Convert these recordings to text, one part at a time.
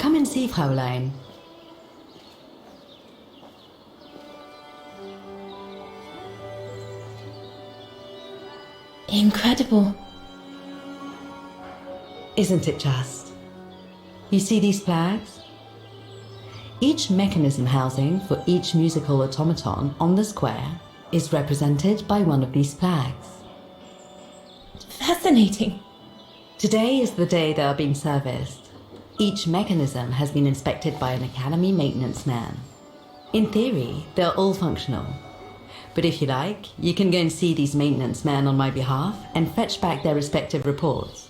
Come and see, Fräulein. Incredible. Isn't it just? You see these flags? Each mechanism housing for each musical automaton on the square is represented by one of these flags. Fascinating. Today is the day they are being serviced. Each mechanism has been inspected by an Academy maintenance man. In theory, they're all functional, But if you like, you can go and see these maintenance men on my behalf and fetch back their respective reports.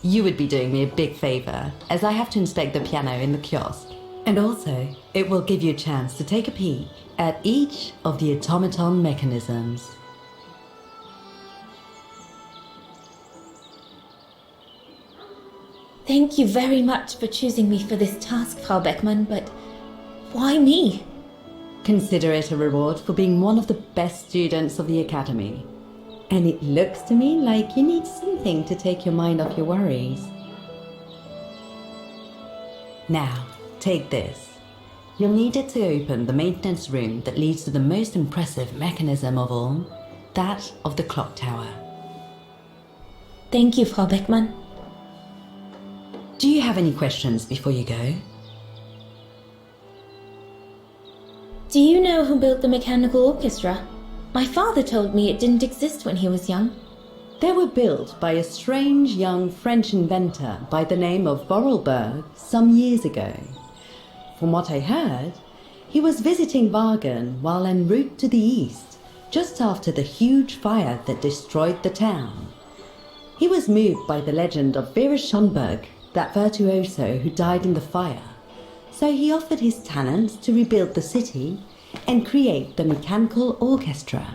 You would be doing me a big favor, as I have to inspect the piano in the kiosk. And also, it will give you a chance to take a peek at each of the automaton mechanisms. Thank you very much for choosing me for this task, Frau Beckmann, but why me? Consider it a reward for being one of the best students of the Academy. And it looks to me like you need something to take your mind off your worries. Now, take this. You'll need it to open the maintenance room that leads to the most impressive mechanism of all, that of the clock tower. Thank you, Frau Beckmann. Do you have any questions before you go? Do you know who built the mechanical orchestra? My father told me it didn't exist when he was young. They were built by a strange young French inventor by the name of Vorarlberg some years ago. From what I heard, he was visiting Wagen while en route to the east, just after the huge fire that destroyed the town. He was moved by the legend of Vera Schönberg, that virtuoso who died in the fire, so he offered his talents to rebuild the city and create the mechanical orchestra.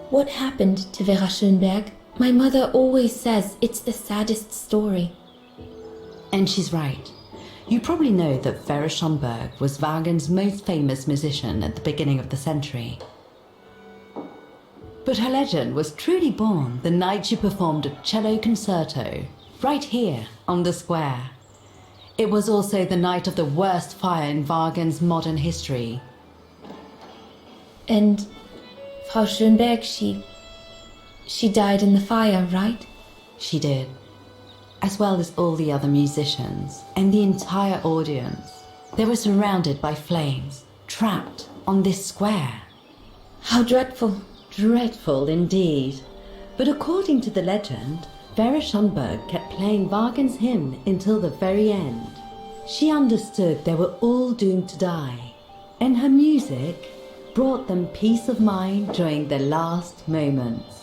What happened to Vera Schönberg? My mother always says it's the saddest story. And she's right. You probably know that Vera Schönberg was Wagen's most famous musician at the beginning of the century. But her legend was truly born the night she performed a cello concerto, right here on the square. It was also the night of the worst fire in Wagen's modern history. And Frau Schönberg, she died in the fire, right? She did, as well as all the other musicians and the entire audience. They were surrounded by flames, trapped on this square. How dreadful. Dreadful indeed. But according to the legend, Vera Schönberg kept playing Wagen's hymn until the very end. She understood they were all doomed to die, and her music brought them peace of mind during their last moments.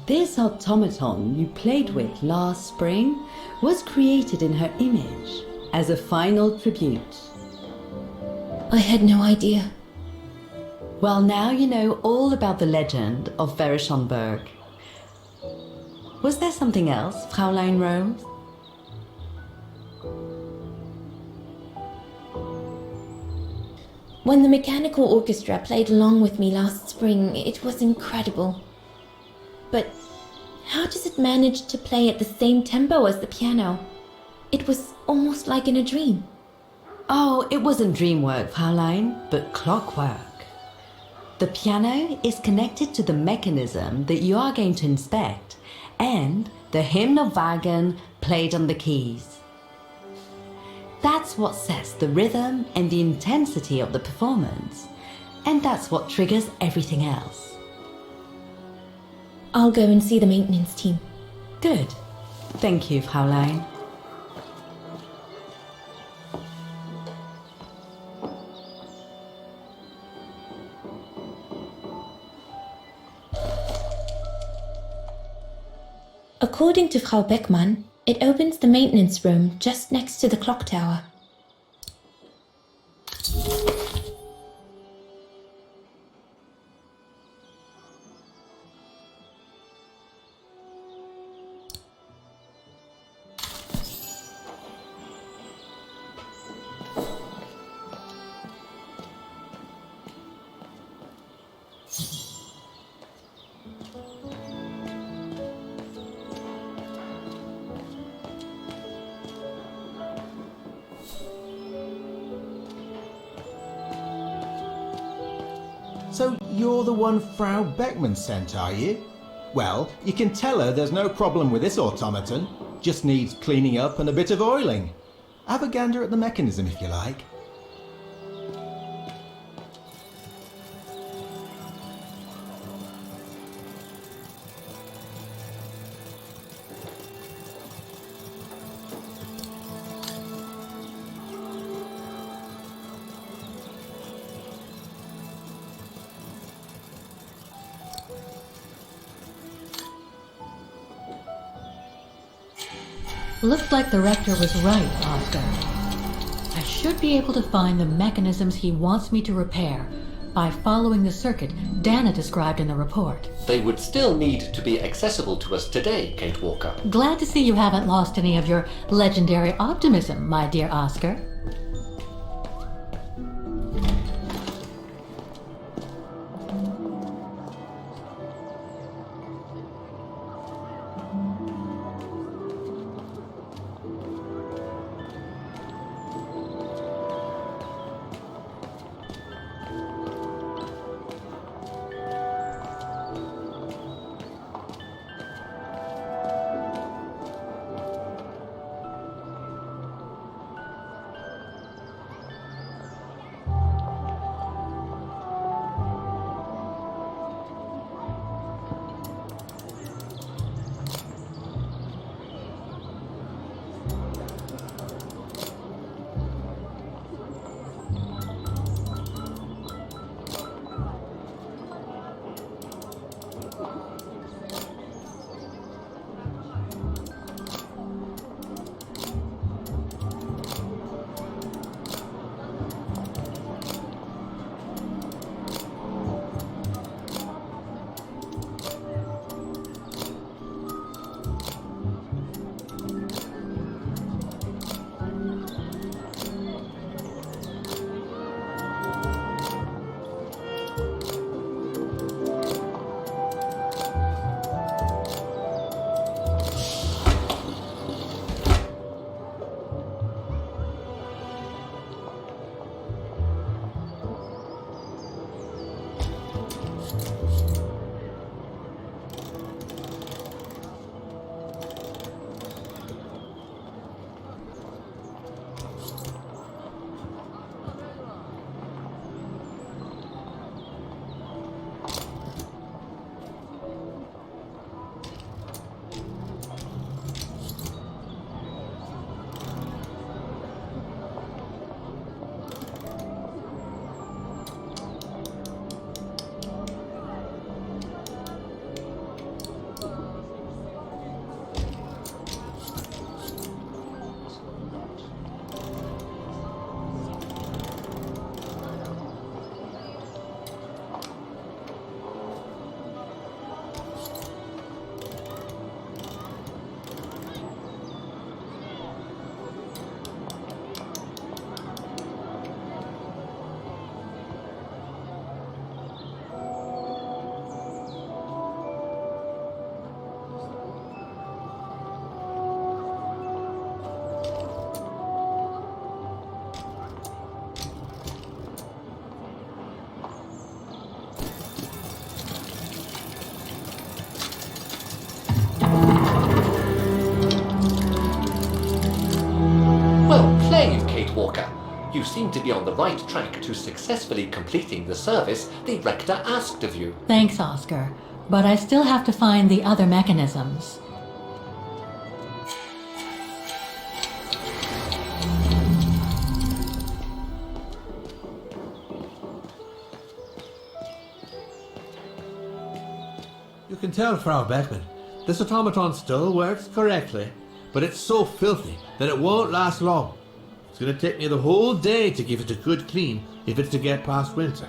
This automaton you played with last spring was created in her image as a final tribute. I had no idea. Well, now you know all about the legend of Vera Schönberg. Was there something else, Fräulein Rose? When the mechanical orchestra played along with me last spring, it was incredible. But how does it manage to play at the same tempo as the piano? It was almost like in a dream. Oh, it wasn't dream work, Fräulein, but clockwork. The piano is connected to the mechanism that you are going to inspect, and the hymn of Wagen played on the keys. That's what sets the rhythm and the intensity of the performance, and that's what triggers everything else. I'll go and see the maintenance team. Good. Thank you, Fräulein. According to Frau Beckmann, it opens the maintenance room just next to the clock tower. So you're the one Frau Beckmann sent, are you? Well, you can tell her there's no problem with this automaton. Just needs cleaning up and a bit of oiling. Have a gander at the mechanism if you like. Looks like the rector was right, Oscar. I should be able to find the mechanisms he wants me to repair by following the circuit Dana described in the report. They would still need to be accessible to us today, Kate Walker. Glad to see you haven't lost any of your legendary optimism, my dear Oscar. Walker. You seem to be on the right track to successfully completing the service the Rector asked of you. Thanks, Oscar. But I still have to find the other mechanisms. You can tell, Frau Beckman, this automaton still works correctly, but it's so filthy that it won't last long. It's going to take me the whole day to give it a good clean if it's to get past winter.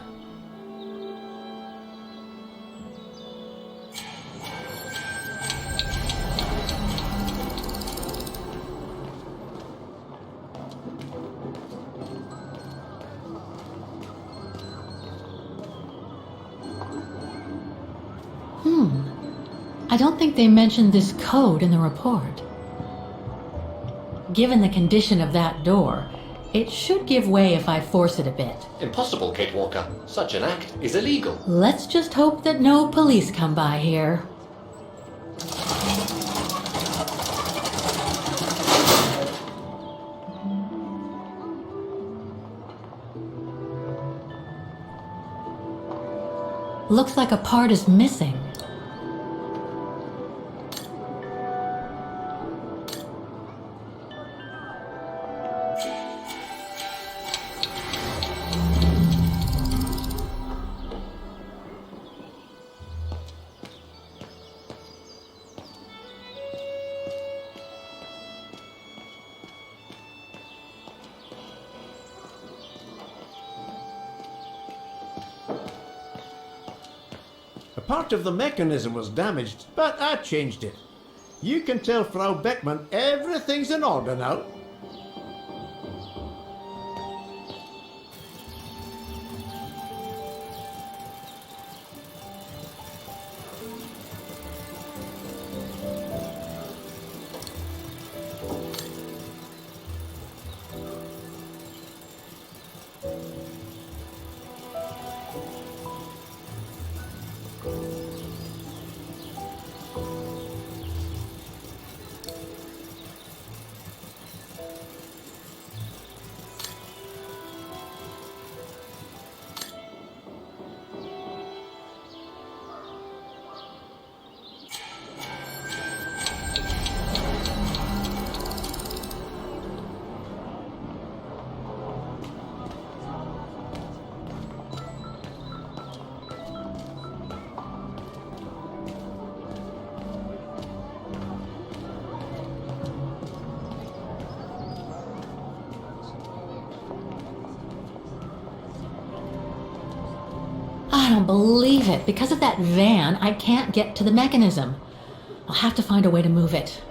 I don't think they mentioned this code in the report. Given the condition of that door, it should give way if I force it a bit. Impossible, Kate Walker. Such an act is illegal. Let's just hope that no police come by here. Looks like a part is missing. part of the mechanism was damaged, but I changed it. You can tell Frau Beckman everything's in order now. I don't believe it. Because of that van, I can't get to the mechanism. I'll have to find a way to move it.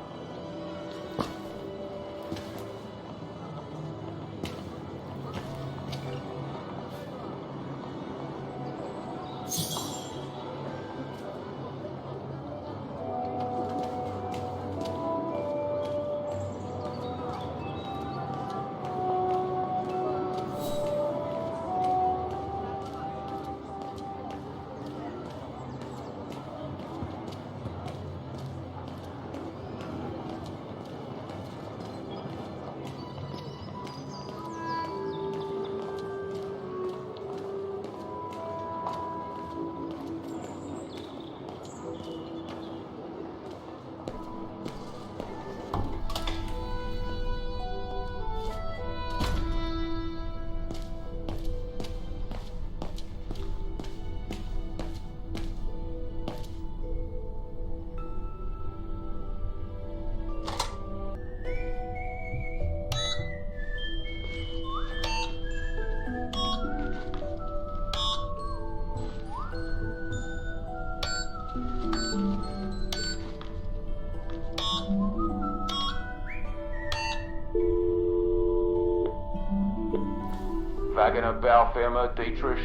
Wagner Baufirma, Dietrich.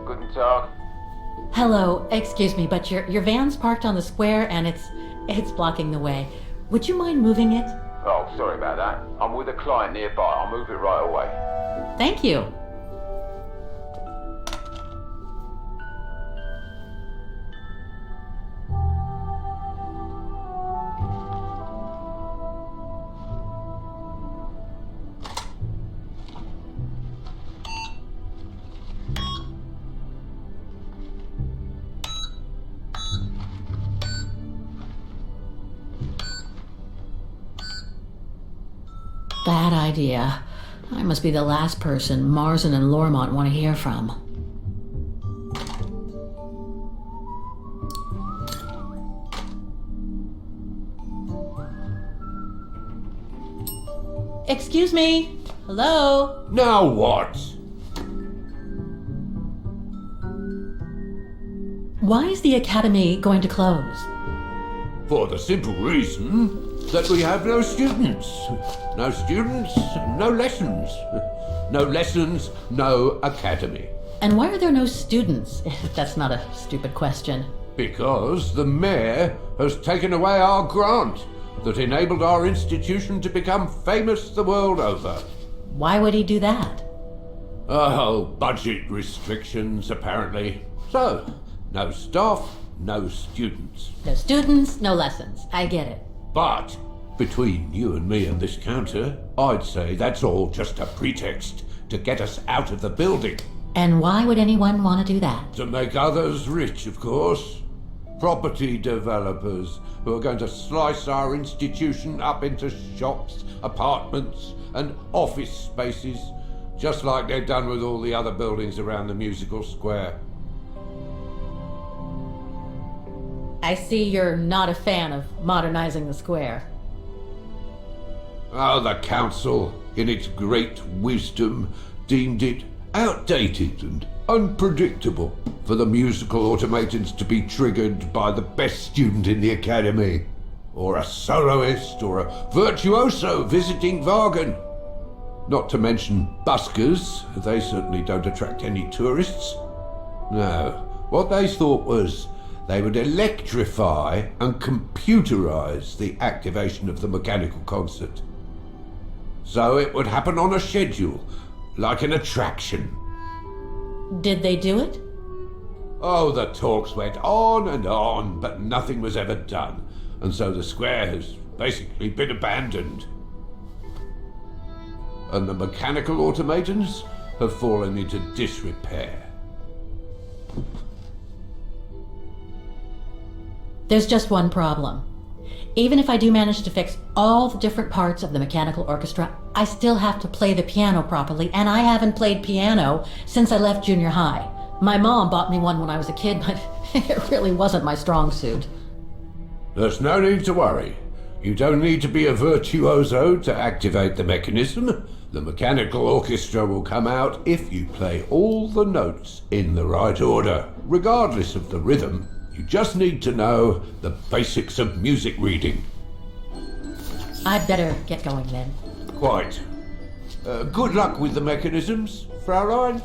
Guten Tag. Hello, excuse me, but your van's parked on the square and it's blocking the way. Would you mind moving it? Oh, sorry about that. I'm with a client nearby. I'll move it right away. Thank you. Bad idea. I must be the last person Marsden and Lormont want to hear from. Excuse me? Hello? Now what? Why is the academy going to close? For the simple reason that we have no students. No students, no lessons. No lessons, no academy. And why are there no students? If that's not a stupid question. Because the mayor has taken away our grant that enabled our institution to become famous the world over. Why would he do that? Oh, budget restrictions, apparently. So, no staff, no students. No students, no lessons. I get it. But between you and me and this counter, I'd say that's all just a pretext to get us out of the building. And why would anyone want to do that? To make others rich, of course. Property developers who are going to slice our institution up into shops, apartments, and office spaces, just like they've done with all the other buildings around the musical square. I see you're not a fan of modernizing the square. Oh, the council, in its great wisdom, deemed it outdated and unpredictable for the musical automatons to be triggered by the best student in the academy, or a soloist, or a virtuoso visiting Wagen. Not to mention buskers, they certainly don't attract any tourists. No, what they thought was they would electrify and computerize the activation of the mechanical concert. So it would happen on a schedule, like an attraction. Did they do it? Oh, the talks went on, but nothing was ever done, and so the square has basically been abandoned. And the mechanical automatons have fallen into disrepair. There's just one problem. Even if I do manage to fix all the different parts of the mechanical orchestra, I still have to play the piano properly, and I haven't played piano since I left junior high. My mom bought me one when I was a kid, but it really wasn't my strong suit. There's no need to worry. You don't need to be a virtuoso to activate the mechanism. The mechanical orchestra will come out if you play all the notes in the right order, regardless of the rhythm. You just need to know the basics of music reading. I'd better get going then. Quite. Good luck with the mechanisms, Fraulein.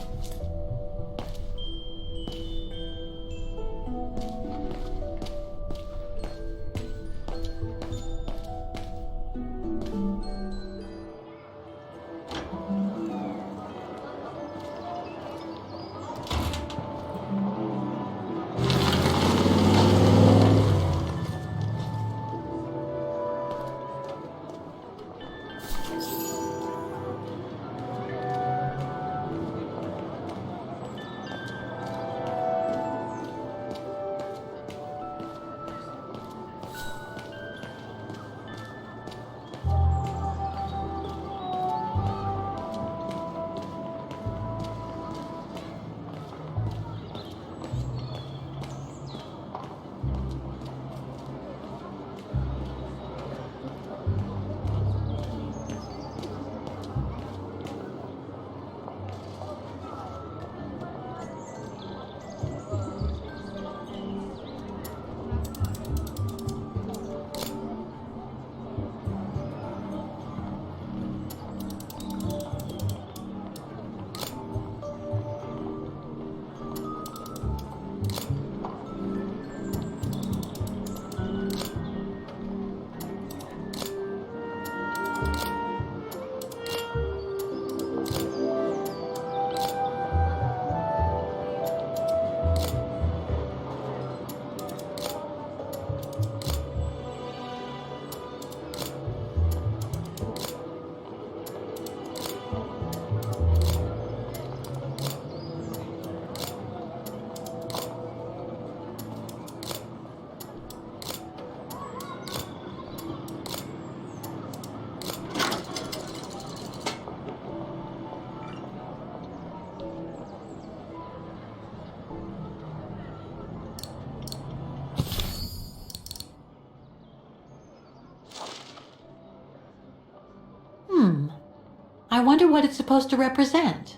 I wonder what it's supposed to represent.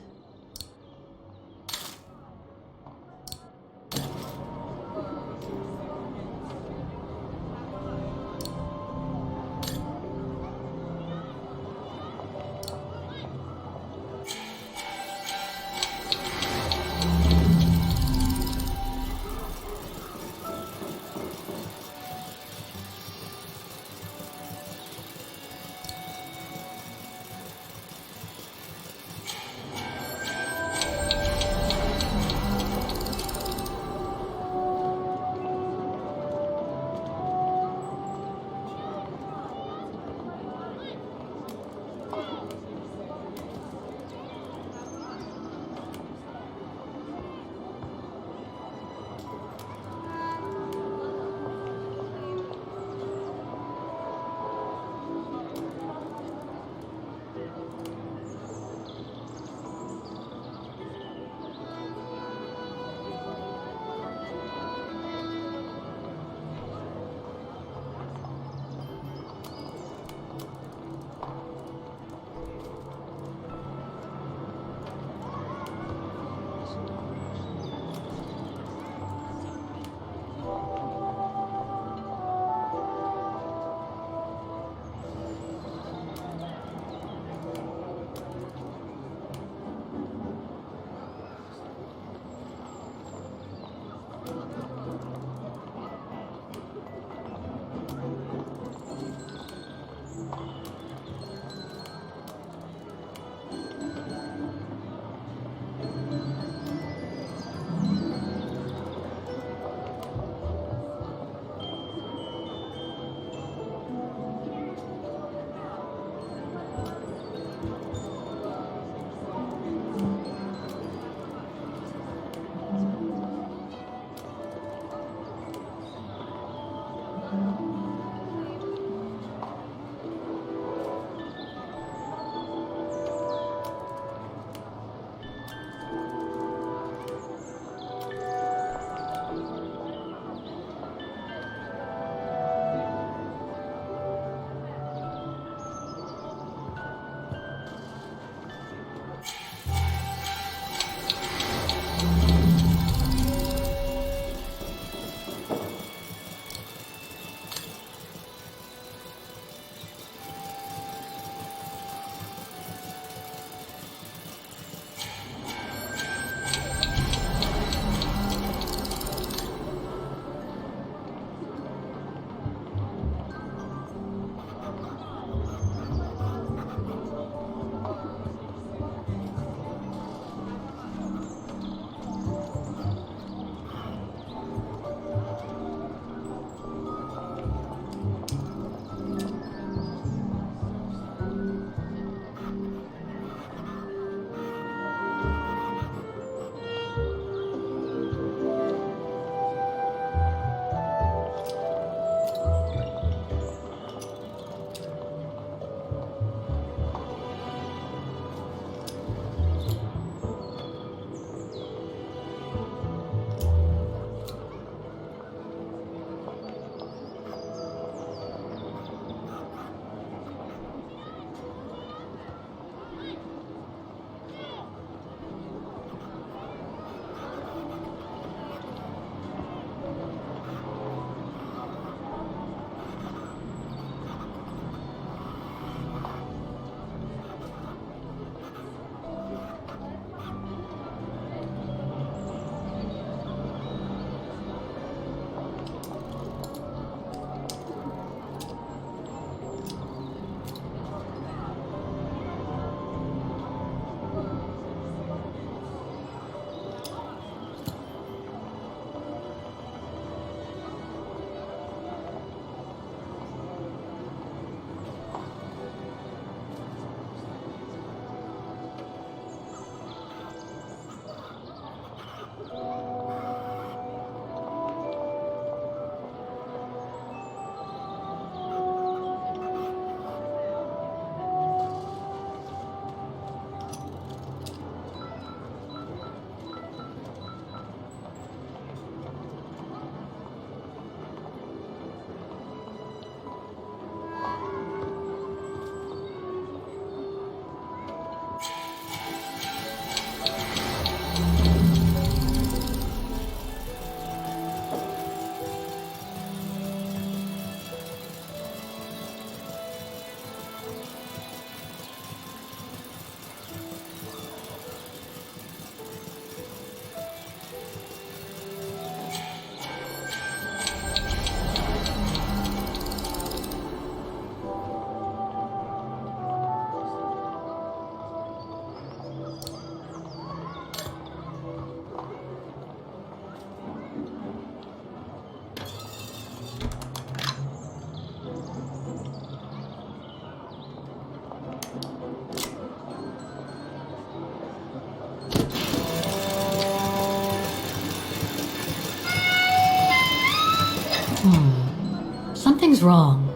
Something's wrong.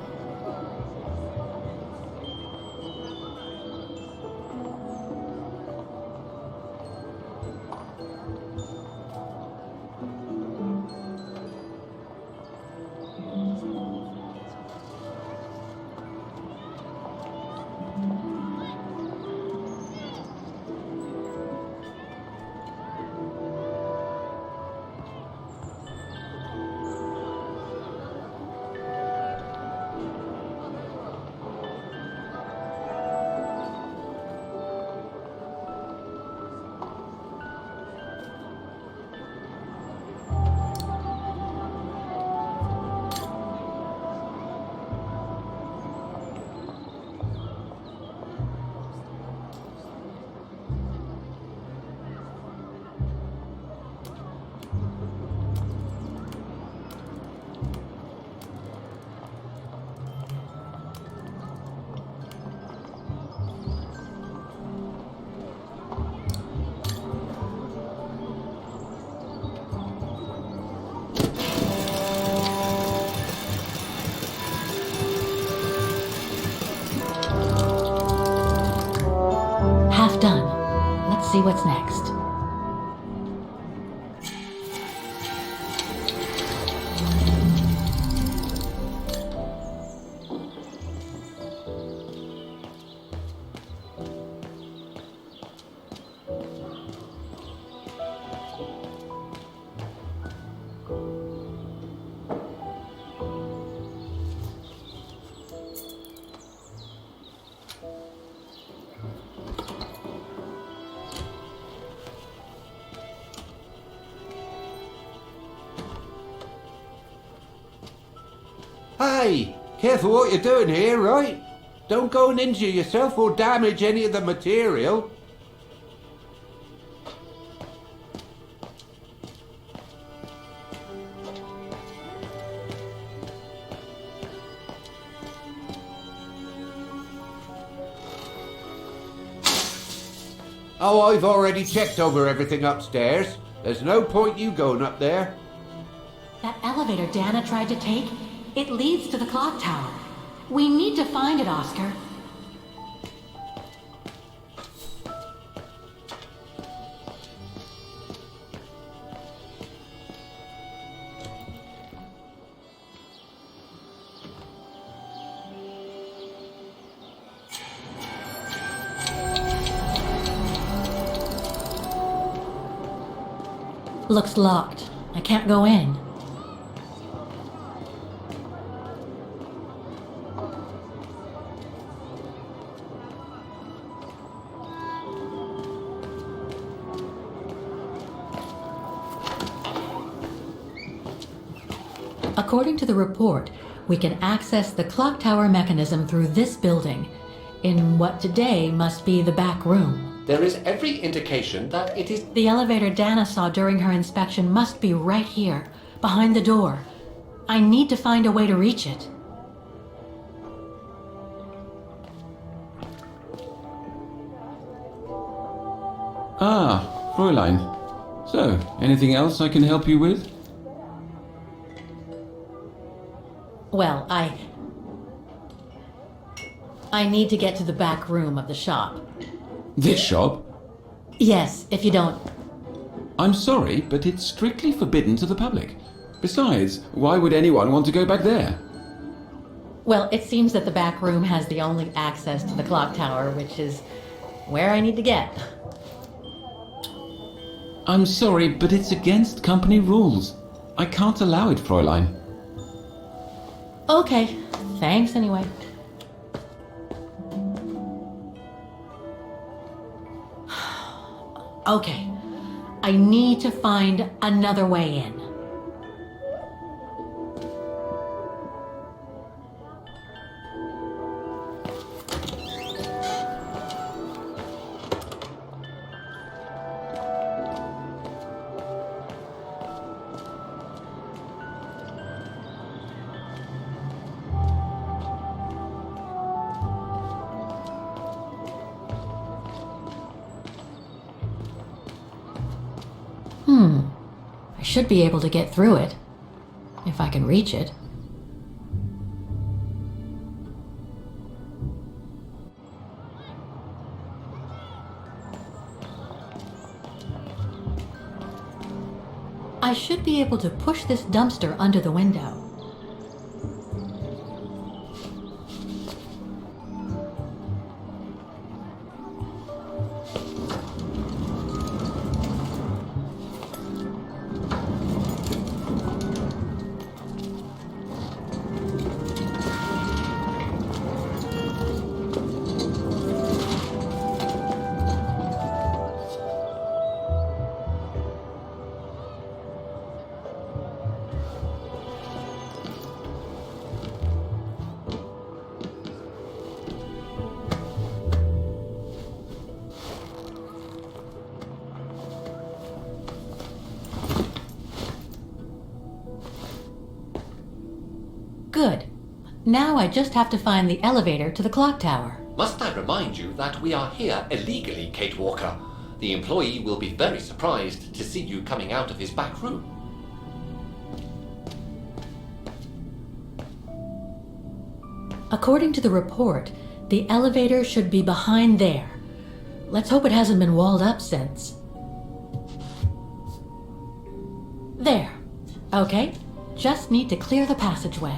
Half done. Let's see what's next. Hey, careful what you're doing here, right? Don't go and injure yourself or damage any of the material. Oh, I've already checked over everything upstairs. There's no point you going up there. That elevator Dana tried to take, it leads to the clock tower. We need to find it, Oscar. Looks locked. I can't go in. According to the report, we can access the clock tower mechanism through this building, in what today must be the back room. There is every indication that it is... The elevator Dana saw during her inspection must be right here, behind the door. I need to find a way to reach it. Ah, Fräulein. So, anything else I can help you with? Well, I need to get to the back room of the shop. This shop? Yes, if you don't... I'm sorry, but it's strictly forbidden to the public. Besides, why would anyone want to go back there? Well, it seems that the back room has the only access to the clock tower, which is where I need to get. I'm sorry, but it's against company rules. I can't allow it, Fräulein. Okay, thanks anyway. Okay, I need to find another way in. I should be able to get through it, if I can reach it. I should be able to push this dumpster under the window. Good. Now I just have to find the elevator to the clock tower. Must I remind you that we are here illegally, Kate Walker? The employee will be very surprised to see you coming out of his back room. According to the report, the elevator should be behind there. Let's hope it hasn't been walled up since. There. Okay, just need to clear the passageway.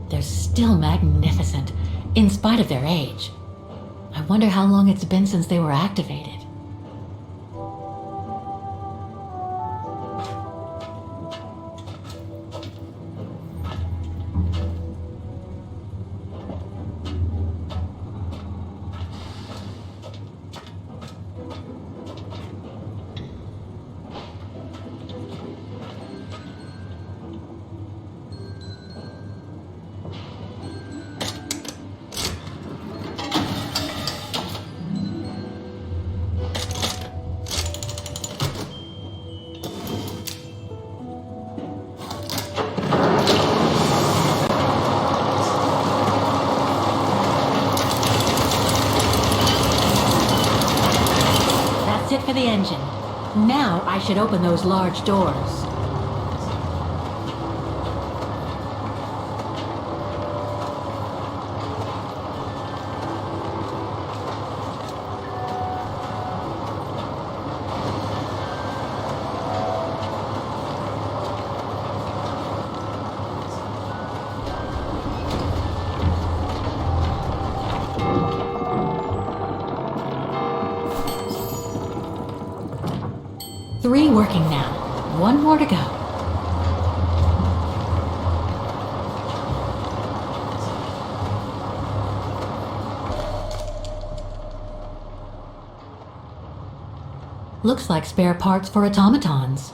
They're still magnificent, in spite of their age. I wonder how long it's been since they were activated. That's it for the engine. Now I should open those large doors. Three working now. One more to go. Looks like spare parts for automatons.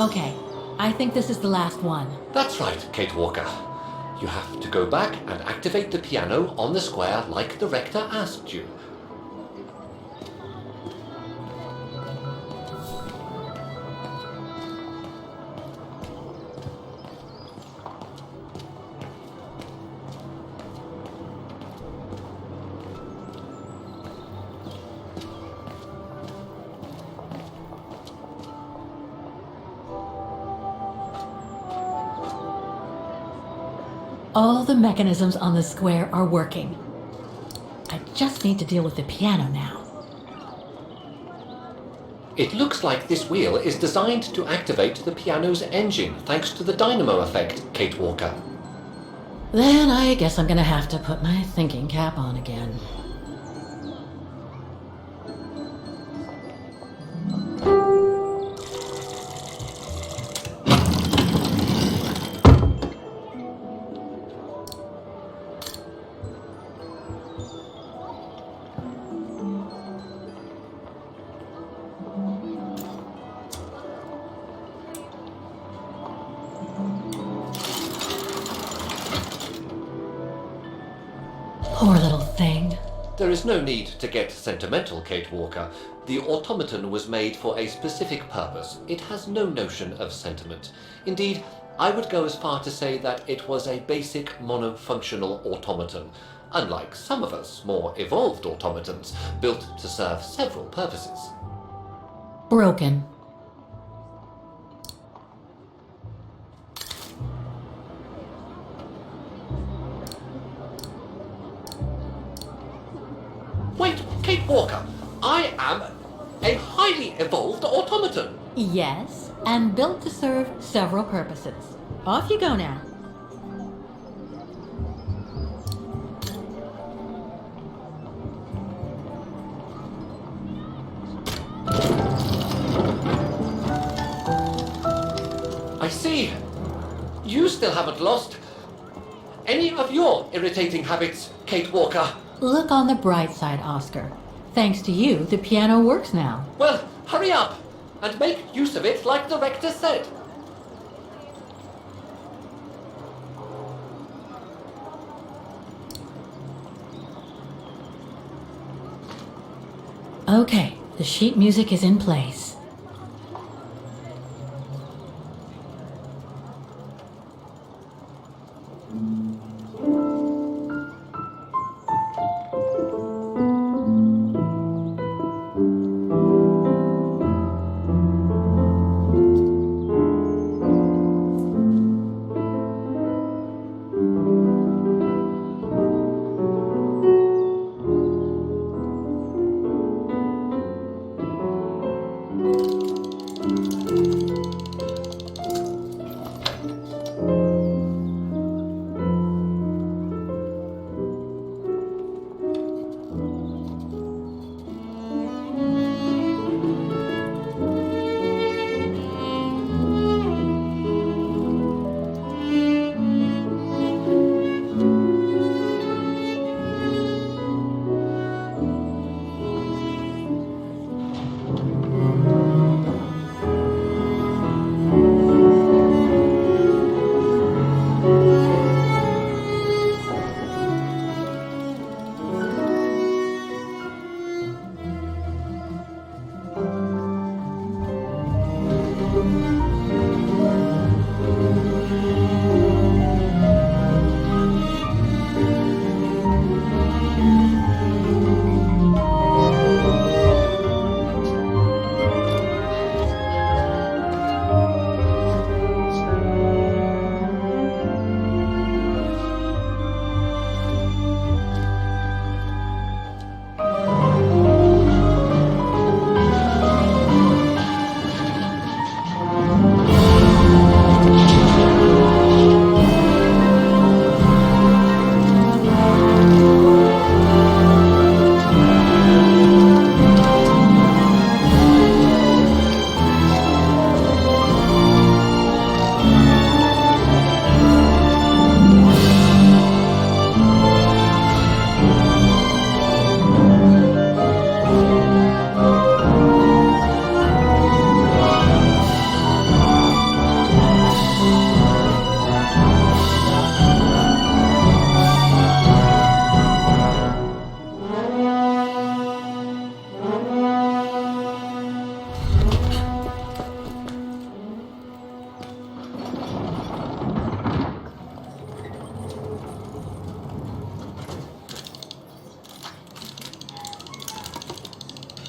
Okay, I think this is the last one. That's right, Kate Walker. You have to go back and activate the piano on the square like the rector asked you. All the mechanisms on the square are working. I just need to deal with the piano now. It looks like this wheel is designed to activate the piano's engine thanks to the dynamo effect, Kate Walker. Then I guess I'm gonna have to put my thinking cap on again. Poor little thing. There is no need to get sentimental, Kate Walker. The automaton was made for a specific purpose. It has no notion of sentiment. Indeed, I would go as far to say that it was a basic monofunctional automaton, unlike some of us more evolved automatons, built to serve several purposes. Broken. Wait, Kate Walker, I am a highly evolved automaton. Yes, and built to serve several purposes. Off you go now. I see. You still haven't lost any of your irritating habits, Kate Walker. Look on the bright side, Oscar. Thanks to you, the piano works now. Well, hurry up and make use of it like the rector said. Okay, the sheet music is in place.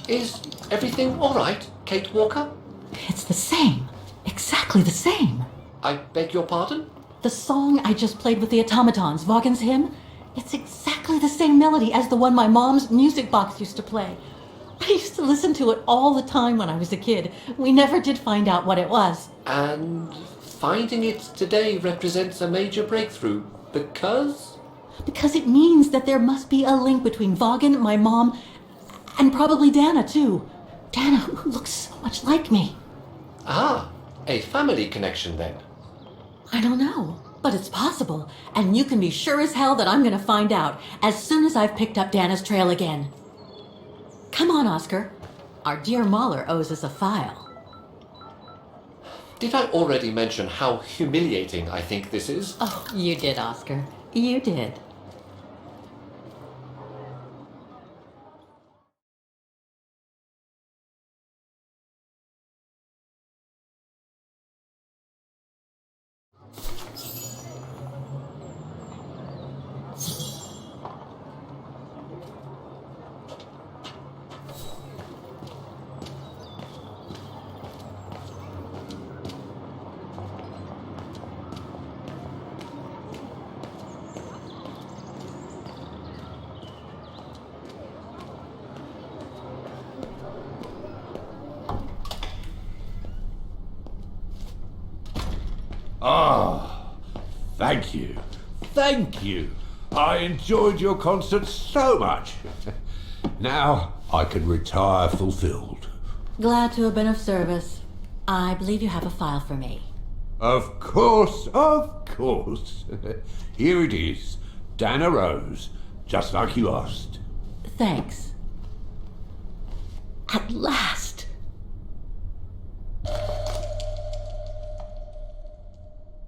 Is everything all right, Kate Walker? It's the same. Exactly the same. I beg your pardon? The song I just played with the automatons, Vaughan's hymn, it's exactly the same melody as the one my mom's music box used to play. I used to listen to it all the time when I was a kid. We never did find out what it was. And finding it today represents a major breakthrough because? Because it means that there must be a link between Vaughan, my mom, and probably Dana, too. Dana, who looks so much like me. Ah, a family connection then. I don't know, but it's possible. And you can be sure as hell that I'm going to find out as soon as I've picked up Dana's trail again. Come on, Oscar. Our dear Mahler owes us a file. Did I already mention how humiliating I think this is? Oh, you did, Oscar. You did. Ah, thank you. Thank you. I enjoyed your concert so much. Now I can retire fulfilled. Glad to have been of service. I believe you have a file for me. Of course, of course. Here it is. Dana Rose, just like you asked. Thanks. At last.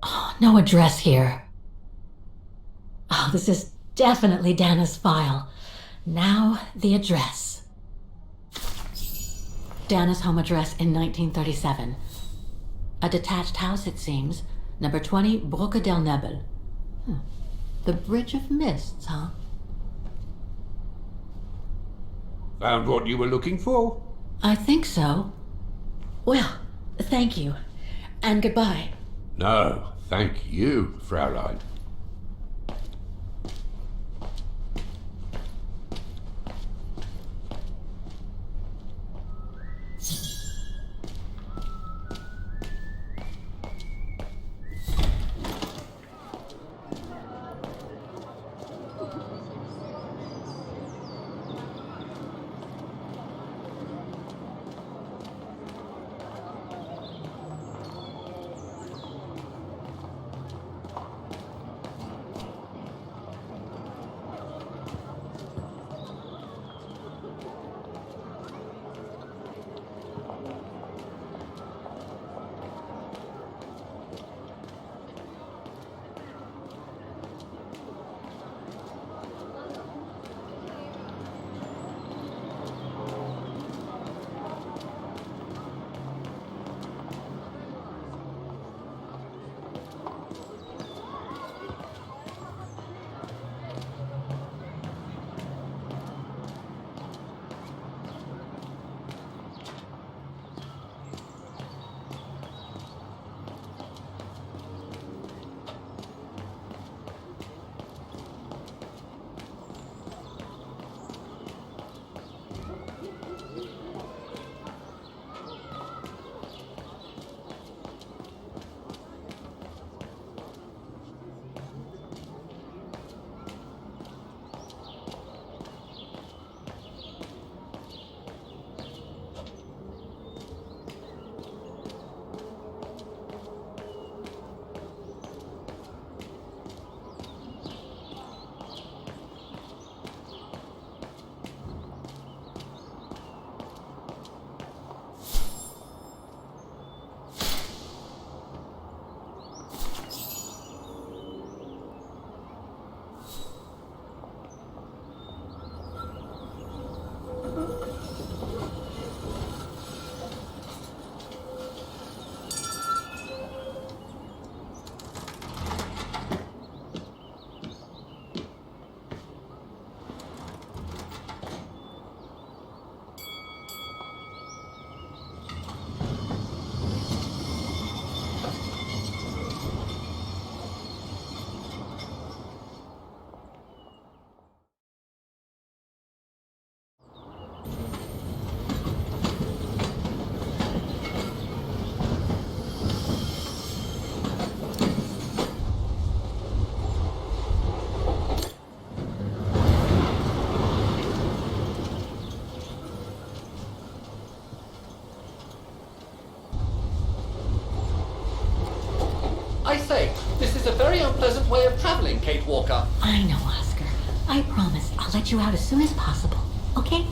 Oh, no address here. Oh, this is definitely Dana's file. Now, the address. Dana's home address in 1937. A detached house, it seems. Number 20, Brücke der Nebel. The Bridge of Mists, huh? Found what you were looking for? I think so. Well, thank you. And goodbye. No, thank you, Fraulein. pleasant way of traveling, Kate Walker. I know, Oscar. I promise I'll let you out as soon as possible, okay?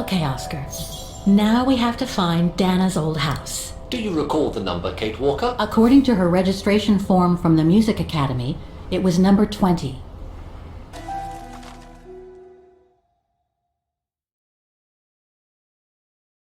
Okay, Oscar. Now we have to find Dana's old house. Do you recall the number, Kate Walker? According to her registration form from the Music Academy, it was number 20.